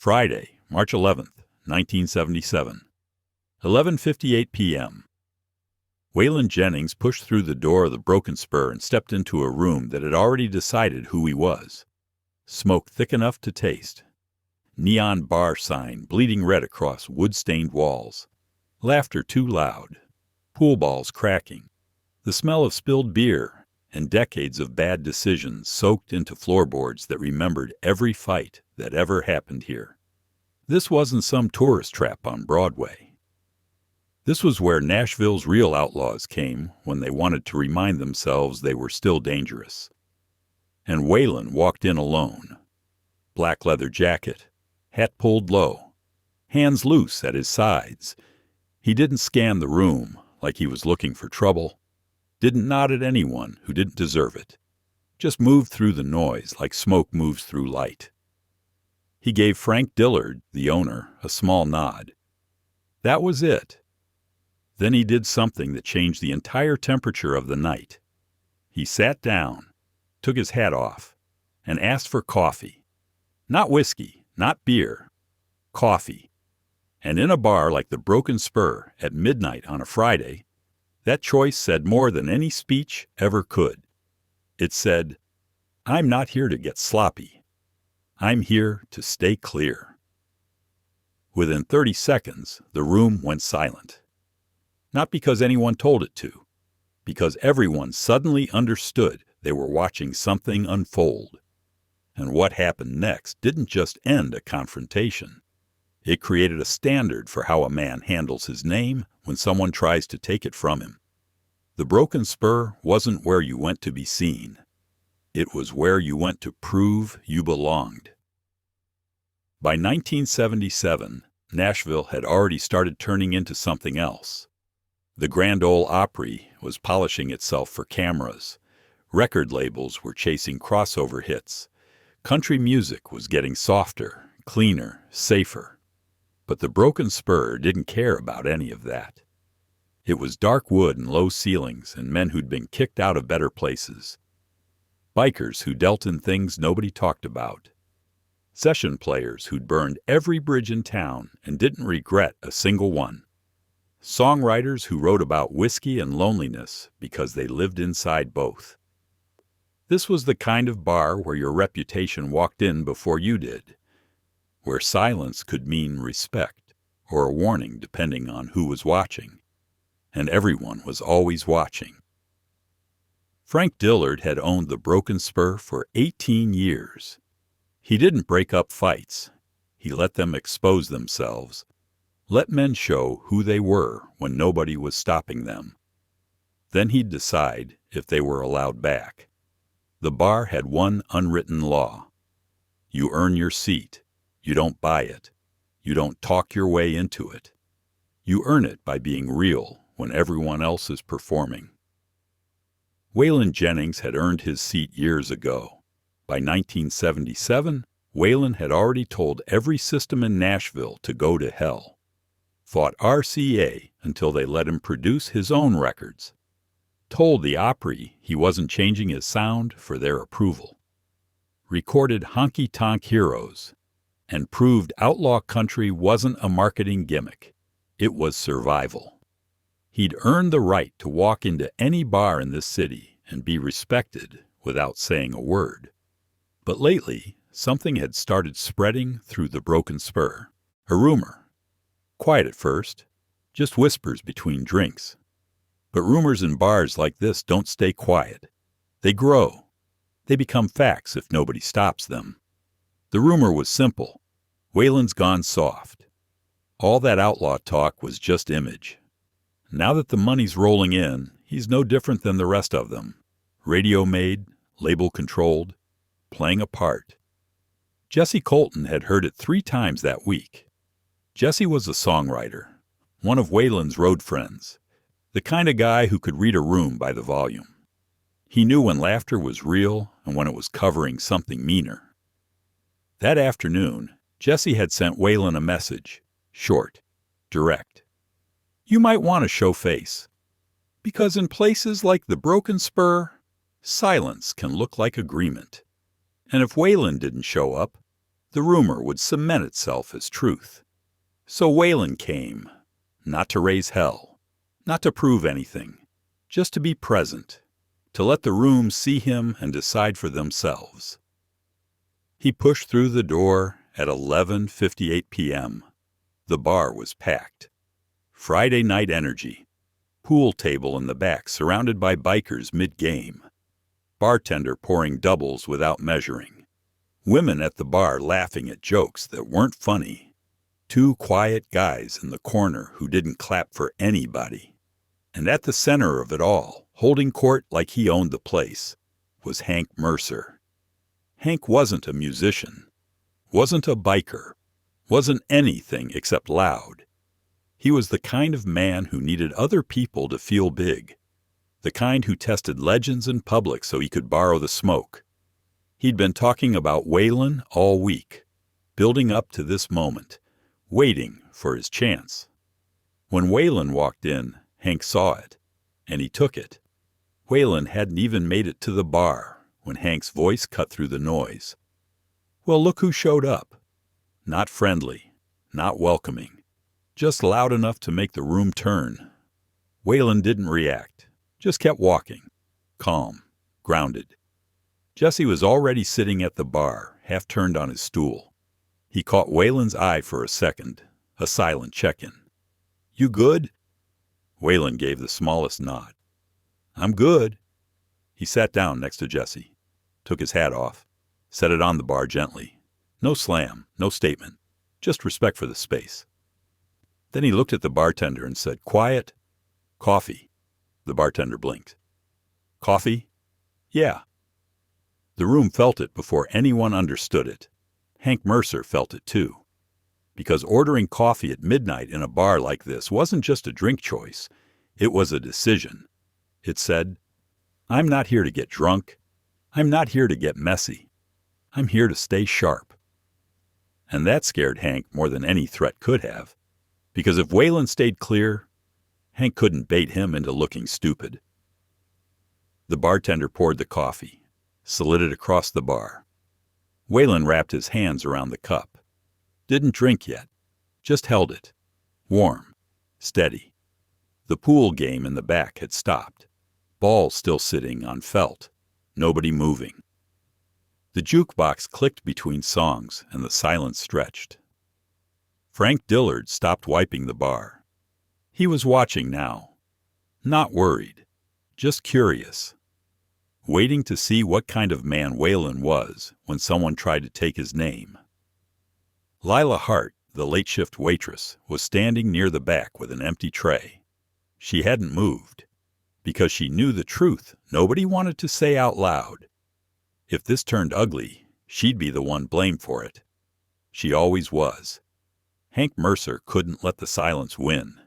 Friday, March 11th, 1977. 11:58 p.m. Waylon Jennings pushed through the door of the Broken Spur and stepped into a room that had already decided who he was. Smoke thick enough to taste. Neon bar sign bleeding red across wood-stained walls. Laughter too loud. Pool balls cracking. The smell of spilled beer and decades of bad decisions soaked into floorboards that remembered every fight that ever happened here. This wasn't some tourist trap on Broadway. This was where Nashville's real outlaws came when they wanted to remind themselves they were still dangerous. And Waylon walked in alone. Black leather jacket, hat pulled low, hands loose at his sides. He didn't scan the room like he was looking for trouble, didn't nod at anyone who didn't deserve it, just moved through the noise like smoke moves through light. He gave Frank Dillard, the owner, a small nod. That was it. Then he did something that changed the entire temperature of the night. He sat down, took his hat off, and asked for coffee. Not whiskey, not beer. Coffee. And in a bar like the Broken Spur at midnight on a Friday, that choice said more than any speech ever could. It said, "I'm not here to get sloppy. I'm here to stay clear." Within 30 seconds, the room went silent. Not because anyone told it to, because everyone suddenly understood they were watching something unfold. And what happened next didn't just end a confrontation. It created a standard for how a man handles his name when someone tries to take it from him. The Broken Spur wasn't where you went to be seen. It was where you went to prove you belonged. By 1977, Nashville had already started turning into something else. The Grand Ole Opry was polishing itself for cameras. Record labels were chasing crossover hits. Country music was getting softer, cleaner, safer. But the Broken Spur didn't care about any of that. It was dark wood and low ceilings and men who'd been kicked out of better places. Bikers who dealt in things nobody talked about. Session players who'd burned every bridge in town and didn't regret a single one. Songwriters who wrote about whiskey and loneliness because they lived inside both. This was the kind of bar where your reputation walked in before you did, where silence could mean respect or a warning depending on who was watching, and everyone was always watching. Frank Dillard had owned the Broken Spur for 18 years. He didn't break up fights. He let them expose themselves. Let men show who they were when nobody was stopping them. Then he'd decide if they were allowed back. The bar had one unwritten law. You earn your seat. You don't buy it. You don't talk your way into it. You earn it by being real when everyone else is performing. Waylon Jennings had earned his seat years ago. By 1977, Waylon had already told every system in Nashville to go to hell. Fought RCA until they let him produce his own records. Told the Opry he wasn't changing his sound for their approval. Recorded honky-tonk heroes. And proved outlaw country wasn't a marketing gimmick. It was survival. He'd earned the right to walk into any bar in this city and be respected without saying a word. But lately, something had started spreading through the Broken Spur. A rumor. Quiet at first, just whispers between drinks. But rumors in bars like this don't stay quiet. They grow. They become facts if nobody stops them. The rumor was simple. Waylon's gone soft. All that outlaw talk was just image. Now that the money's rolling in, he's no different than the rest of them. Radio made, label controlled, playing a part. Jesse Colton had heard it 3 times that week. Jesse was a songwriter, one of Waylon's road friends, the kind of guy who could read a room by the volume. He knew when laughter was real and when it was covering something meaner. That afternoon, Jesse had sent Waylon a message, short, direct. You might want to show face, because in places like the Broken Spur, silence can look like agreement. And if Waylon didn't show up, The rumor would cement itself as truth. So Waylon came, not to raise hell, not to prove anything, just to be present, to let the room see him and decide for themselves. He pushed through the door at 11:58 p.m. The bar was packed. Friday night energy. Pool table in the back surrounded by bikers mid-game. Bartender pouring doubles without measuring. Women at the bar laughing at jokes that weren't funny. Two quiet guys in the corner who didn't clap for anybody. And at the center of it all, holding court like he owned the place, was Hank Mercer. Hank wasn't a musician, wasn't a biker, wasn't anything except loud. He was the kind of man who needed other people to feel big, the kind who tested legends in public so he could borrow the smoke. He'd been talking about Waylon all week, building up to this moment, waiting for his chance. When Waylon walked in, Hank saw it, and he took it. Waylon hadn't even made it to the bar when Hank's voice cut through the noise. Well, look who showed up. Not friendly, not welcoming, just loud enough to make the room turn. Waylon didn't react, just kept walking, calm, grounded. Jesse was already sitting at the bar, half turned on his stool. He caught Waylon's eye for a second, a silent check-in. "You good?" Waylon gave the smallest nod. "I'm good." He sat down next to Jesse, took his hat off, set it on the bar gently. No slam, no statement, just respect for the space. Then he looked at the bartender and said, "Quiet. Coffee." The bartender blinked. "Coffee?" "Yeah." The room felt it before anyone understood it. Hank Mercer felt it too. Because ordering coffee at midnight in a bar like this wasn't just a drink choice, it was a decision. It said, "I'm not here to get drunk. I'm not here to get messy. I'm here to stay sharp." And that scared Hank more than any threat could have. Because if Waylon stayed clear, Hank couldn't bait him into looking stupid. The bartender poured the coffee, slid it across the bar. Waylon wrapped his hands around the cup. Didn't drink yet, just held it. Warm, steady. The pool game in the back had stopped. Ball still sitting on felt, nobody moving. The jukebox clicked between songs and the silence stretched. Frank Dillard stopped wiping the bar. He was watching now. Not worried, just curious. Waiting to see what kind of man Waylon was when someone tried to take his name. Lila Hart, the late shift waitress, was standing near the back with an empty tray. She hadn't moved, because she knew the truth nobody wanted to say out loud. If this turned ugly, she'd be the one blamed for it. She always was. Hank Mercer couldn't let the silence win.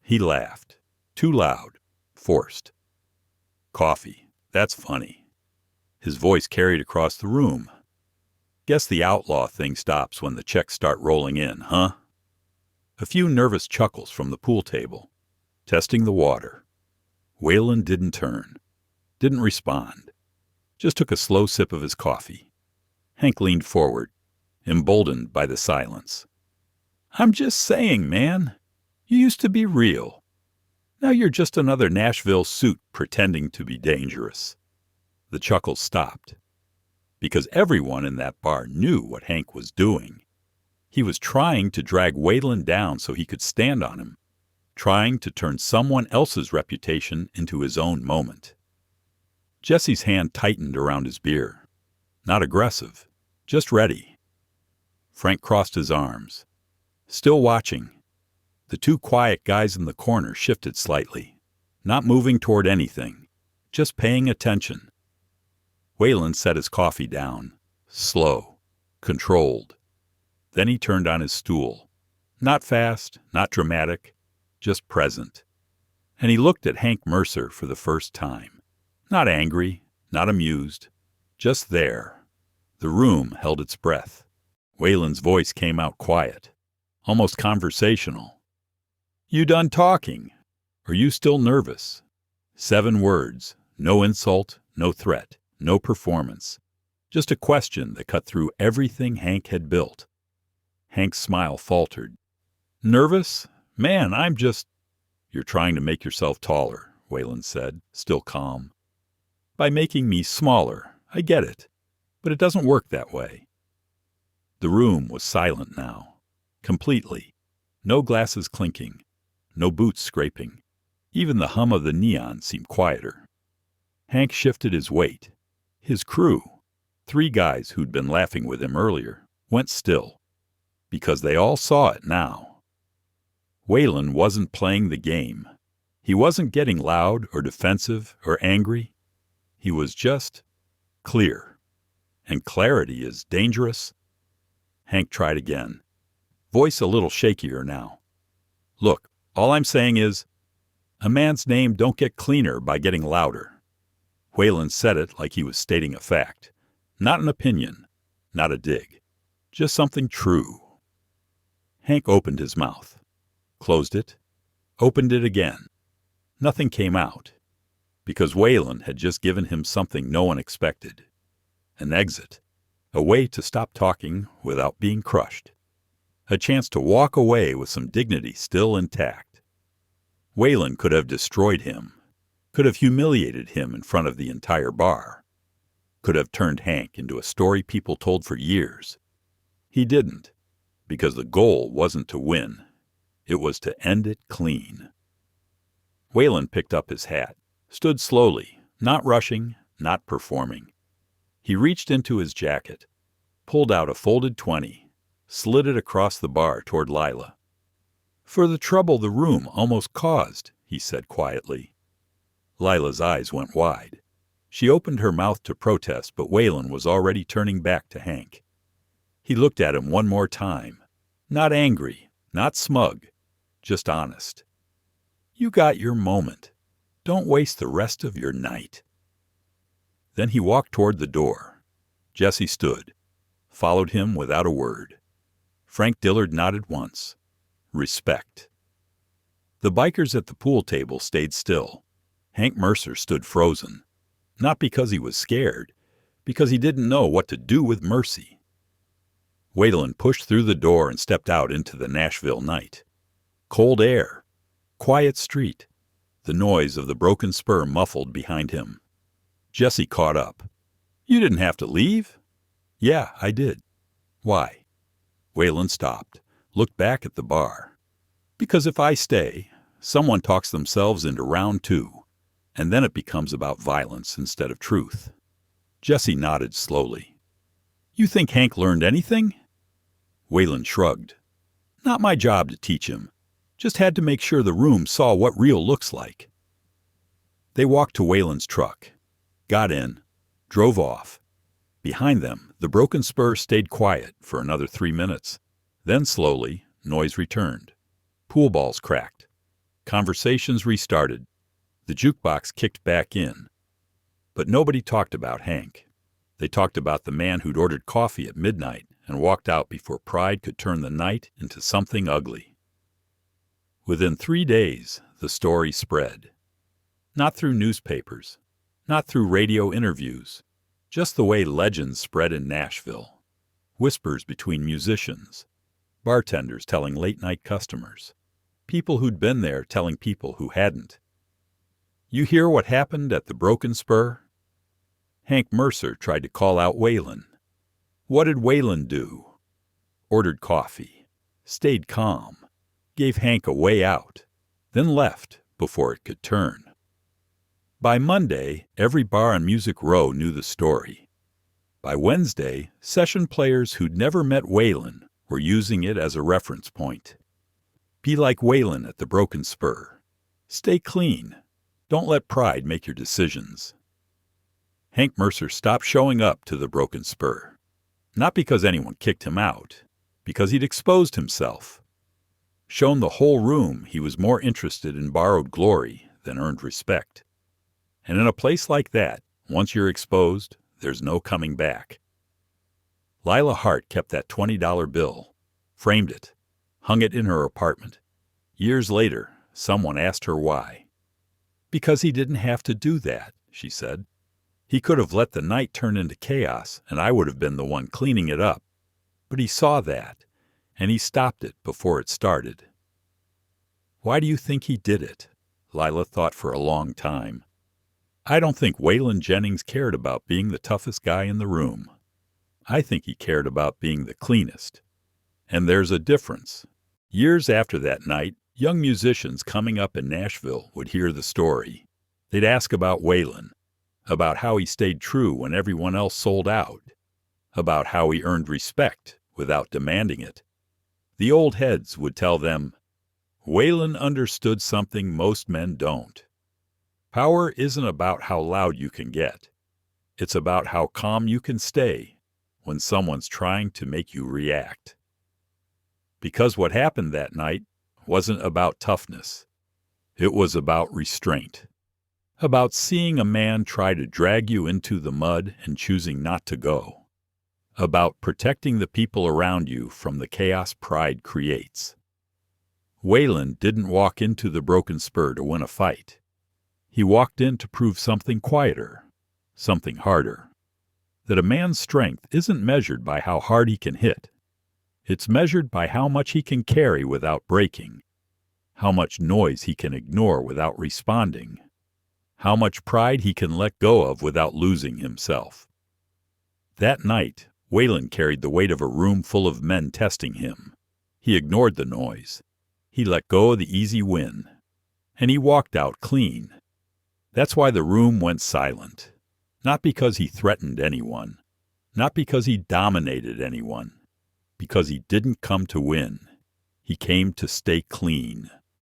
He laughed. Too loud. Forced. "Coffee. That's funny." His voice carried across the room. "Guess the outlaw thing stops when the checks start rolling in, huh?" A few nervous chuckles from the pool table. Testing the water. Waylon didn't turn. Didn't respond. Just took a slow sip of his coffee. Hank leaned forward, emboldened by the silence. "I'm just saying, man. You used to be real. Now you're just another Nashville suit pretending to be dangerous." The chuckles stopped. Because everyone in that bar knew what Hank was doing. He was trying to drag Waylon down so he could stand on him. Trying to turn someone else's reputation into his own moment. Jesse's hand tightened around his beer. Not aggressive, just ready. Frank crossed his arms. Still watching. The two quiet guys in the corner shifted slightly, not moving toward anything, just paying attention. Waylon set his coffee down, slow, controlled. Then he turned on his stool. Not fast, not dramatic, just present. And he looked at Hank Mercer for the first time. Not angry, not amused, just there. The room held its breath. Waylon's voice came out quiet, almost conversational. "You done talking? Are you still nervous?" 7 words, no insult, no threat, no performance. Just a question that cut through everything Hank had built. Hank's smile faltered. "Nervous? Man, I'm just—" "You're trying to make yourself taller," Waylon said, still calm. "By making me smaller. I get it. But it doesn't work that way." The room was silent now. Completely. No glasses clinking. No boots scraping. Even the hum of the neon seemed quieter. Hank shifted his weight. His crew, 3 guys who'd been laughing with him earlier, went still. Because they all saw it now. Waylon wasn't playing the game. He wasn't getting loud or defensive or angry. He was just clear. And clarity is dangerous. Hank tried again, voice a little shakier now. "Look, all I'm saying is, a man's name don't get cleaner by getting louder." Waylon said it like he was stating a fact. Not an opinion, not a dig. Just something true. Hank opened his mouth, closed it, opened it again. Nothing came out, because Waylon had just given him something no one expected. An exit, a way to stop talking without being crushed. A chance to walk away with some dignity still intact. Waylon could have destroyed him, could have humiliated him in front of the entire bar, could have turned Hank into a story people told for years. He didn't, because the goal wasn't to win. It was to end it clean. Waylon picked up his hat, stood slowly, not rushing, not performing. He reached into his jacket, pulled out a folded 20, slid it across the bar toward Lila. "For the trouble the room almost caused," he said quietly. Lila's eyes went wide. She opened her mouth to protest, but Waylon was already turning back to Hank. He looked at him one more time. Not angry, not smug, just honest. "You got your moment. Don't waste the rest of your night." Then he walked toward the door. Jesse stood, followed him without a word. Frank Dillard nodded once. Respect. The bikers at the pool table stayed still. Hank Mercer stood frozen. Not because he was scared, because he didn't know what to do with mercy. Waylon pushed through the door and stepped out into the Nashville night. Cold air. Quiet street. The noise of the Broken Spur muffled behind him. Jesse caught up. "You didn't have to leave?" "Yeah, I did." "Why?" Waylon stopped, looked back at the bar. "Because if I stay, someone talks themselves into round 2, and then it becomes about violence instead of truth." Jesse nodded slowly. "You think Hank learned anything?" Waylon shrugged. "Not my job to teach him. Just had to make sure the room saw what real looks like." They walked to Waylon's truck, got in, drove off. Behind them, the Broken Spur stayed quiet for another 3 minutes. Then slowly, noise returned. Pool balls cracked. Conversations restarted. The jukebox kicked back in. But nobody talked about Hank. They talked about the man who'd ordered coffee at midnight and walked out before pride could turn the night into something ugly. Within 3 days, the story spread. Not through newspapers, not through radio interviews, just the way legends spread in Nashville. Whispers between musicians, bartenders telling late-night customers, people who'd been there telling people who hadn't. "You hear what happened at the Broken Spur?" Hank Mercer tried to call out Waylon. What did Waylon do? Ordered coffee, stayed calm, gave Hank a way out, then left before it could turn. By Monday, every bar on Music Row knew the story. By Wednesday, session players who'd never met Waylon were using it as a reference point. Be like Waylon at the Broken Spur. Stay clean. Don't let pride make your decisions. Hank Mercer stopped showing up to the Broken Spur. Not because anyone kicked him out, because he'd exposed himself. Shown the whole room he was more interested in borrowed glory than earned respect. And in a place like that, once you're exposed, there's no coming back. Lila Hart kept that $20 bill, framed it, hung it in her apartment. Years later, someone asked her why. Because he didn't have to do that, she said. He could have let the night turn into chaos, and I would have been the one cleaning it up. But he saw that, and he stopped it before it started. Why do you think he did it? Lila thought for a long time. I don't think Waylon Jennings cared about being the toughest guy in the room. I think he cared about being the cleanest. And there's a difference. Years after that night, young musicians coming up in Nashville would hear the story. They'd ask about Waylon, about how he stayed true when everyone else sold out, about how he earned respect without demanding it. The old heads would tell them, Waylon understood something most men don't. Power isn't about how loud you can get. It's about how calm you can stay when someone's trying to make you react. Because what happened that night wasn't about toughness. It was about restraint. About seeing a man try to drag you into the mud and choosing not to go. About protecting the people around you from the chaos pride creates. Waylon didn't walk into the Broken Spur to win a fight. He walked in to prove something quieter, something harder. That a man's strength isn't measured by how hard he can hit. It's measured by how much he can carry without breaking, how much noise he can ignore without responding, how much pride he can let go of without losing himself. That night, Waylon carried the weight of a room full of men testing him. He ignored the noise. He let go of the easy win. And he walked out clean. That's why the room went silent. Not because he threatened anyone. Not because he dominated anyone. Because he didn't come to win. He came to stay clean.